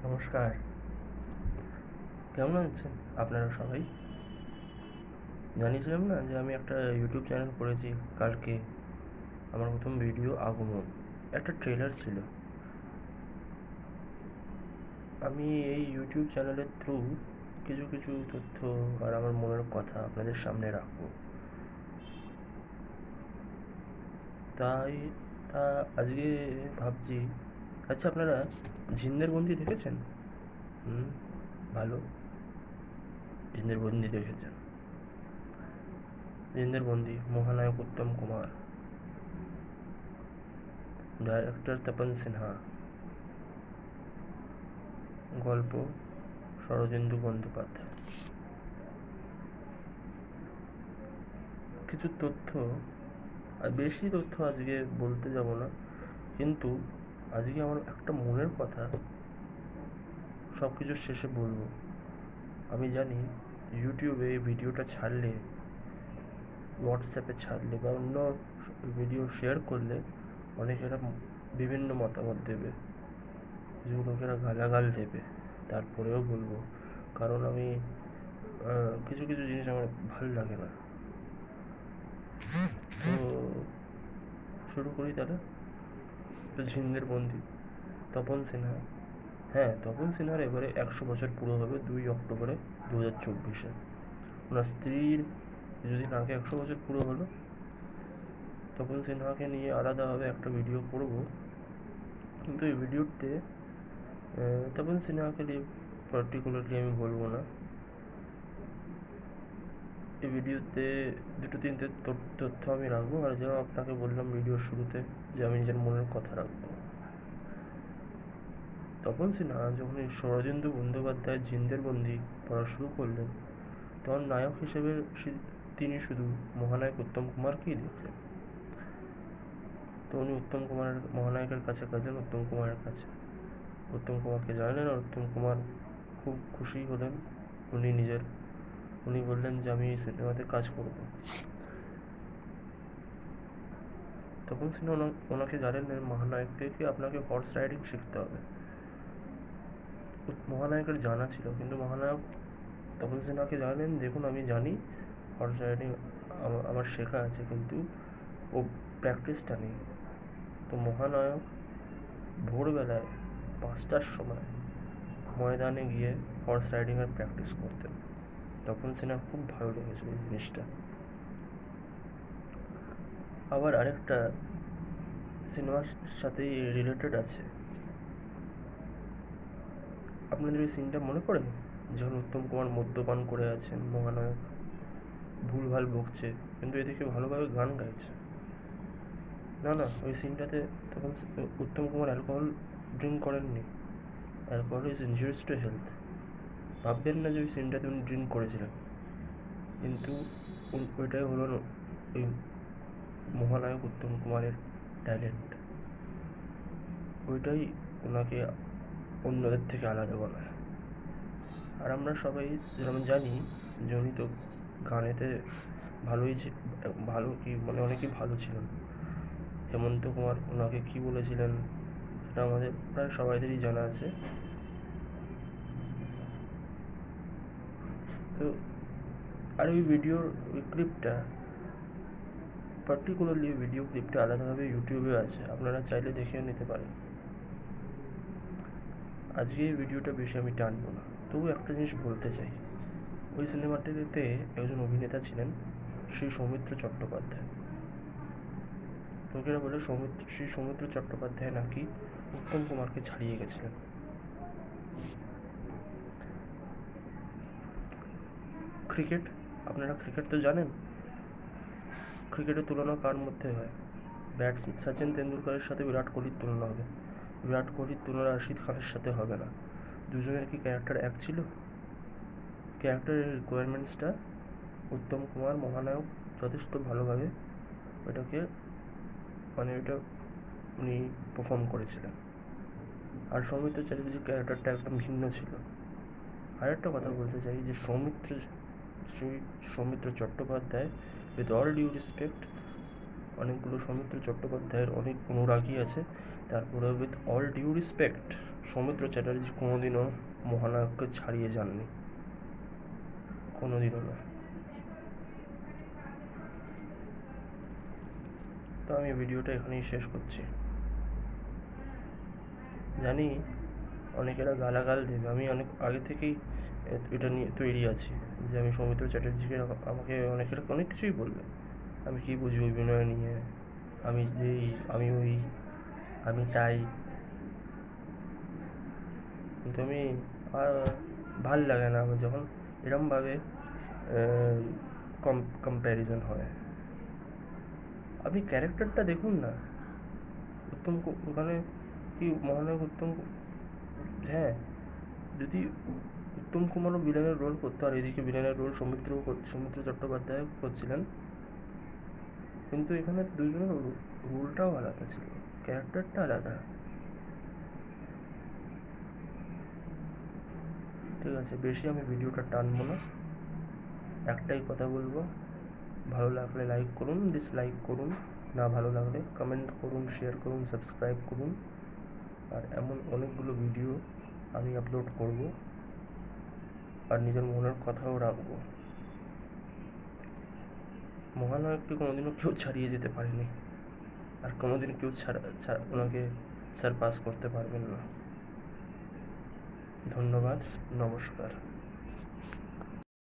নমস্কার। কেমন আছেন আপনারা সবাই? জানিয়েছিলাম না যে আমি একটা ইউটিউব চ্যানেল করেছি কালকে। আমার প্রথম ভিডিও আগমন, একটা ট্রেলার ছিল। আমি এই ইউটিউব চ্যানেলের থ্রু কিছু কিছু তথ্য আর আমার মনের কথা আপনাদের সামনে রাখবো। তাই তা আজকে ভাবছি, আচ্ছা আপনারা জিন্দের বন্দি দেখেছেন? হুম, ভালো। জিন্দের বন্দি দেখেছেন? জিন্দের বন্দি, মহানায়ক উত্তম কুমার, ডাইরেক্টর তপন সিনহা, গল্প শরদিন্দু বন্দ্যোপাধ্যায়। কিছু তথ্য, আর বেশি তথ্য আজকে বলতে যাব না, কিন্তু আজকে আমার একটা মনের কথা সব কিছুর শেষে বলবো। আমি জানি ইউটিউবে এই ভিডিওটা ছাড়লে, হোয়াটসঅ্যাপে ছাড়লে বা অন্য ভিডিও শেয়ার করলে অনেকেরা বিভিন্ন মতামত দেবে, কিছু লোকেরা গালাগাল দেবে। তারপরেও বলবো, কারণ আমি কিছু কিছু জিনিস আমার ভালো লাগে না। তো শুরু করি তাহলে। তো ঝিন্দের বন্দি, তপন সিনহা। হ্যাঁ, তপন সিনহার এবারে 100 বছর পুরো হবে 2 অক্টোবরে 2024-এ। ওনার স্ত্রীর কিছুদিন আগে 100 বছর পুরো হলো। তপন সিনহাকে নিয়ে আলাদাভাবে একটা ভিডিও করব, কিন্তু এই ভিডিওতে তপন সিনহাকে নিয়ে পার্টিকুলারলি আমি বলবো না। এই ভিডিওতে দুটো তিনটে তথ্য আমি রাখবো, আর যেন আপনাকে বললাম ভিডিওর শুরুতে যে আমি নিজের মনের কথা রাখবো। তপন সিনহা যখন এই শরদিন্দু বন্দ্যোপাধ্যায়ের জিন্দের বন্দি পড়া শুরু করলেন, তখন নায়ক হিসেবে তিনি শুধু মহানায়ক উত্তম কুমারকেই দেখলেন। তো উনি উত্তম কুমারের, মহানায়কের কাছে গেলেন উত্তম কুমারের কাছে, উত্তম কুমারকে জানালেন, আর উত্তম কুমার খুব খুশি হলেন। উনি বললেন যে আমি এই সিনেমাতে কাজ করব। তখন তিনি ওনাকে জানালেন, মহানায়ককে কি আপনাকে হর্স রাইডিং শিখতে হবে। মহানায়কের জানা ছিল, কিন্তু মহানায়ক তপন সিনহাকে জানালেন, দেখুন আমি জানি হর্স রাইডিং আমার শেখা আছে, কিন্তু ও প্র্যাকটিসটা নেই। তো মহানায়ক ভোরবেলায় 5টার সময় ময়দানে গিয়ে হর্স রাইডিংয়ের প্র্যাকটিস করতেন। তখন সিনহার খুব ভালো লেগেছিল এই জিনিসটা। আবার আরেকটা সিনেমার সাথেই রিলেটেড আছে। আপনাদের ওই সিনটা মনে পড়ে, যখন উত্তম কুমার মদ্যপান করে আছেন, মহানায়ক ভুলভাল বকছে, কিন্তু এদিকে ভালোভাবে গান গাইছে। না না, ওই সিনটাতে তখন উত্তম কুমার অ্যালকোহল ড্রিঙ্ক করেননি। Alcohol is injurious to health. ভাববেন না যে ওই সিনটাতে উনি ড্রিঙ্ক করেছিলেন, কিন্তু ওইটাই হলো ওই মহানায়ক উত্তম কুমারের ট্যালেন্ট। ওইটাই ওনাকে অন্যদের থেকে আলাদা বানায়। আর আমরা সবাই যেরকম জানি যে উনি তো গানেতে ভালোই, ভালো কি মানে অনেকই ভালো ছিলেন। হেমন্ত কুমার ওনাকে কী বলেছিলেন সেটা আমাদের প্রায় সবাইদেরই জানা আছে। তো আর ওই ভিডিওর ওই ক্লিপটা, পার্টিকুলারলি ভিডিও ক্লিপটা আলাদাভাবে ইউটিউবে আছে, আপনারা চাইলে দেখে নিতে পারেন। আজকে এই ভিডিওটা বেশি আমি টানবো না, তবু একটা জিনিস বলতে চাই। ওই সিনেমাটিতে একজন অভিনেতা ছিলেন, শ্রী সৌমিত্র চট্টোপাধ্যায়। লোকেরা বলে শ্রী সৌমিত্র চট্টোপাধ্যায় নাকি উত্তম কুমারকে ছাড়িয়ে গেছিলেন। ক্রিকেট, আপনারা ক্রিকেট তো জানেন। ক্রিকেটের তুলনা কার মধ্যে হয়? সচিন তেন্ডুলকরের সাথে বিরাট কোহলির তুলনা হবে। বিরাট কোহলির তুলনা রশিদ খানের সাথে হবে না। দুজনের কি ক্যারেক্টার এক ছিল? ক্যারেক্টারের রিকোয়ারমেন্টসটা উত্তম কুমার মহানায়ক যথেষ্ট ভালোভাবে ওইটাকে, মানে ওইটা উনি পারফর্ম করেছিলেন। আর সৌমিত্র চ্যাটার্জির ক্যারেক্টারটা একদম ভিন্ন ছিল। আরেকটা কথা বলতে চাই যে Shri Soumitra Chattopadhyay, with all due respect, অনেকগুলো সৌমিত্র চট্টোপাধ্যায়ের অনেক অনুরাগী আছে, তারপরে with all due respect Soumitra Chatterjee কোনোদিনও মহানায়ককে ছাড়িয়ে যাননি, কোনোদিনও না। তো আমি ভিডিওটা এখানেই শেষ করছি। জানি অনেকেরা গালাগাল দেবে, আমি অনেক আগে থেকেই এটা নিয়ে তৈরি আছি যে আমি সৌমিত্র চ্যাটার্জিকে, আমাকে অনেকেরা অনেক কিছুই বলবে, আমি কী বুঝি অভিনয় নিয়ে, আমি যেই, আমি ওই, আমি তাই। কিন্তু আমি ভাল লাগে না আমার যখন এরমভাবে কম্প্যারিজন হয়। আপনি ক্যারেক্টারটা দেখুন না, ওখানে কি মহানায়ক হ্যাঁ, যদি উত্তম কুমারও ভিলেনের রোল করতো আর এদিকে ভিলেনের রোল সৌমিত্র চট্টোপাধ্যায় করছিলেন, কিন্তু এখানে দুজনের রোলটাও আলাদা ছিল, ক্যারেক্টারটা আলাদা। ঠিক আছে, বেশি আমি ভিডিওটা টানবো না, একটাই কথা বলবো, ভালো লাগলে লাইক করুন, ডিসলাইক করুন, না ভালো লাগলে কমেন্ট করুন, শেয়ার করুন, সাবস্ক্রাইব করুন। আর এমন অনেকগুলো ভিডিও আমি আপলোড করব, আর নিজের মনের কথাও রাখবো। মহানায়ককে কোনোদিনও কেউ ছাড়িয়ে যেতে পারেনি, আর কোনোদিন কেউ ওনাকে সারপাস করতে পারবেন না। ধন্যবাদ, নমস্কার।